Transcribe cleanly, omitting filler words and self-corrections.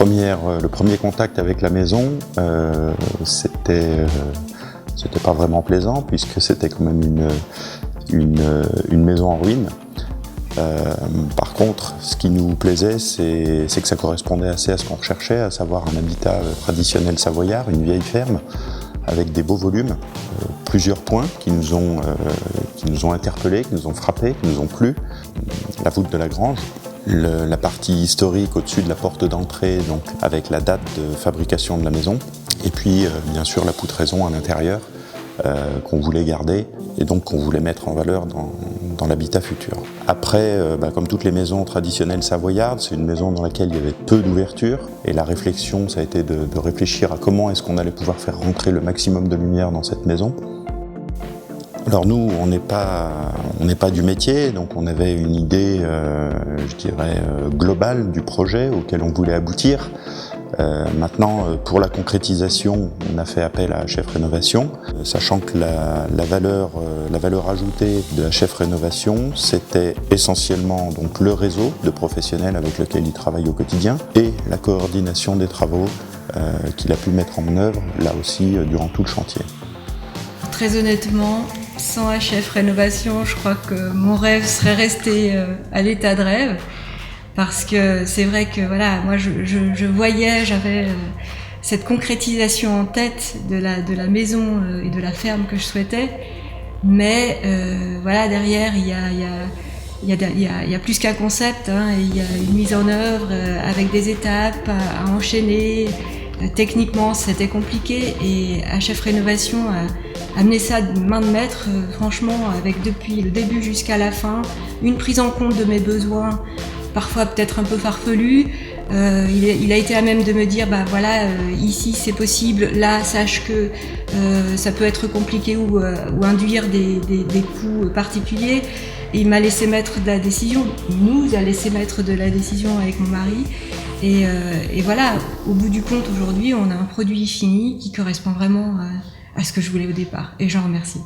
le premier contact avec la maison, c'était pas vraiment plaisant puisque c'était quand même une maison en ruine. Par contre, ce qui nous plaisait, c'est que ça correspondait assez à ce qu'on recherchait, à savoir un habitat traditionnel savoyard, une vieille ferme, avec des beaux volumes, plusieurs points qui nous ont interpellés, qui nous ont frappés, qui nous ont plu. La voûte de la grange, la partie historique au-dessus de la porte d'entrée, donc avec la date de fabrication de la maison, et puis bien sûr la poutraison à l'intérieur qu'on voulait garder et donc qu'on voulait mettre en valeur dans l'habitat futur. Après, comme toutes les maisons traditionnelles savoyardes, c'est une maison dans laquelle il y avait peu d'ouverture et la réflexion, ça a été de réfléchir à comment est-ce qu'on allait pouvoir faire rentrer le maximum de lumière dans cette maison. Alors nous, on n'est pas du métier, donc on avait une idée, je dirais, globale du projet auquel on voulait aboutir. Maintenant, pour la concrétisation, on a fait appel à Chef Rénovation, sachant que la valeur ajoutée de la Chef Rénovation, c'était essentiellement donc le réseau de professionnels avec lequel il travaille au quotidien et la coordination des travaux qu'il a pu mettre en œuvre, là aussi, durant tout le chantier. Très honnêtement, sans HF Rénovation, je crois que mon rêve serait resté à l'état de rêve. Parce que c'est vrai que voilà, moi je voyais, j'avais cette concrétisation en tête de la maison et de la ferme que je souhaitais, mais voilà, derrière il y a plus qu'un concept, hein, il y a une mise en œuvre avec des étapes à enchaîner. Techniquement c'était compliqué et HF Rénovation a amené ça de main de maître, franchement, avec depuis le début jusqu'à la fin, une prise en compte de mes besoins, parfois peut-être un peu farfelu. Il a été à même de me dire, voilà, ici c'est possible, là sache que ça peut être compliqué ou induire des coûts particuliers. Et il m'a laissé mettre de la décision, nous a laissé mettre de la décision avec mon mari. Et voilà, au bout du compte aujourd'hui, on a un produit fini qui correspond vraiment à ce que je voulais au départ. Et j'en remercie.